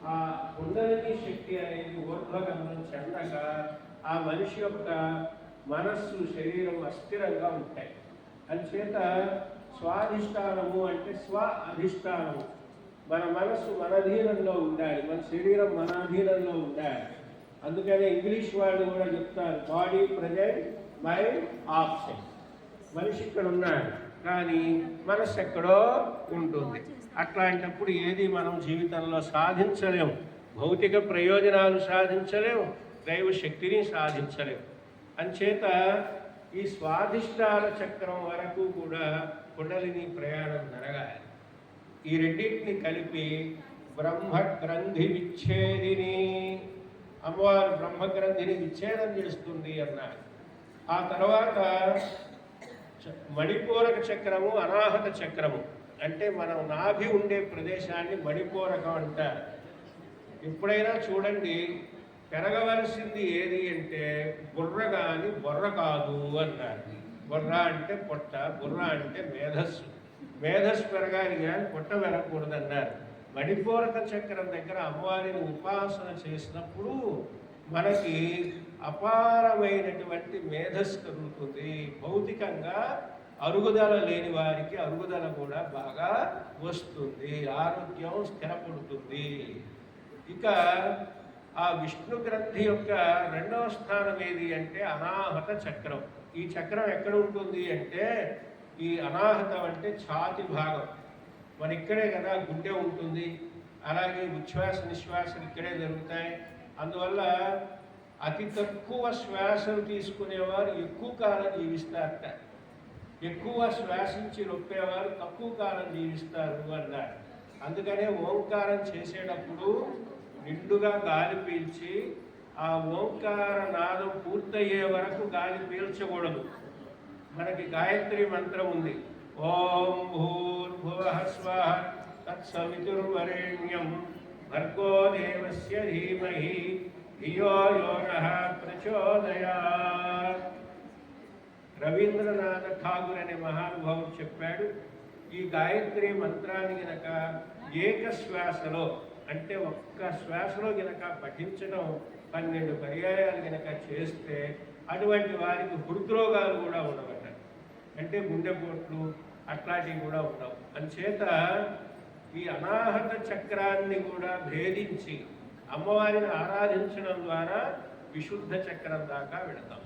ఆ కుండలిని శక్తి అనేది ఊర్ధ్వగమనం చెందగా ఆ మనిషి యొక్క మనస్సు శరీరం అస్థిరంగా ఉంటాయి. అందుచేత స్వాధిష్టానము అంటే స్వ అధిష్టానము. మన మనస్సు మన అధీనంలో ఉండాలి, మన శరీరం మన అధీనంలో ఉండాలి. అందుకనే ఇంగ్లీష్ వాళ్ళు కూడా చెప్తారు, బాడీ ప్రజెంట్ మైండ్ ఆబ్సెంట్. మనిషి ఇక్కడ ఉన్నాడు కానీ మనస్సు ఎక్కడో ఉంటుంది. అట్లాంటప్పుడు ఏది మనం జీవితంలో సాధించలేము, భౌతిక ప్రయోజనాలు సాధించలేము, దైవ శక్తిని సాధించలేము. అంచేత ఈ స్వాధిష్టాన చక్రం వరకు కూడా కుండలిని ప్రయాణం జరగాలి. ఈ రెండింటిని కలిపి బ్రహ్మగ్రంథి విచ్ఛేదిని, అమ్మవారు బ్రహ్మగ్రంథిని విచ్ఛేదం చేస్తుంది అన్నారు. ఆ తర్వాత మణిపూరక చక్రము, అనాహత చక్రము అంటే మనం నాభి ఉండే ప్రదేశాన్ని మణిపూరకం అంటారు. ఎప్పుడైనా చూడండి, పెరగవలసింది ఏది అంటే బుర్ర కానీ బొర్ర కాదు అన్నారు. బుర్ర అంటే పొట్ట, బుర్ర అంటే మేధస్సు. మేధస్సు పెరగాలి కానీ పొట్ట పెరగకూడదన్నారు. మణిపూరక చక్రం దగ్గర అమ్మవారిని ఉపాసన చేసినప్పుడు మనకి అపారమైనటువంటి మేధస్సు కలుగుతుంది. భౌతికంగా అరుగుదల లేని వారికి అరుగుదల కూడా బాగా వస్తుంది, ఆరోగ్యం స్థిరపడుతుంది. ఇక ఆ విష్ణు గ్రంథి యొక్క రెండవ స్థానం ఏది అంటే అనాహత చక్రం. ఈ చక్రం ఎక్కడ ఉంటుంది అంటే ఈ అనాహతం అంటే ఛాతి భాగం. మన ఇక్కడే కదా గుండె ఉంటుంది, అలాగే ఉచ్ఛ్వాస నిశ్వాసలు ఇక్కడే జరుగుతాయి. అందువల్ల అతి తక్కువ శ్వాసలు తీసుకునేవారు ఎక్కువ కాలం జీవిస్తారట, ఎక్కువ శ్వాసించి నొప్పేవారు తక్కువ కాలం జీవిస్తారు అన్నారు. అందుకనే ఓంకారం చేసేటప్పుడు నిండుగా గాలి పీల్చి ఆ ఓంకార నాదం పూర్తయ్యే వరకు గాలి పీల్చకూడదు. మనకి గాయత్రి మంత్రం ఉంది, ఓం భూర్భువః స్వః తత్సవితుర్వరేణ్యం భర్గో దేవస్య ధీమహి ధియో యో నః ప్రచోదయాత్. రవీంద్రనాథ ఠాగూర్ అనే మహానుభావుడు చెప్పాడు, ఈ గాయత్రి మంత్రాన్ని గనక ఏకశ్వాసలో అంటే ఒక్క శ్వాసలో గనక పఠించడం 12 పర్యాయాలు గనక చేస్తే అటువంటి వారికి హృద్రోగాలు కూడా ఉండవట, అంటే గుండెపోట్లు అట్లాంటివి కూడా ఉండవు. అందుచేత ఈ అనాహత చక్రాన్ని కూడా భేదించి అమ్మవారిని ఆరాధించడం ద్వారా విశుద్ధ చక్రం దాకా వెళతాం.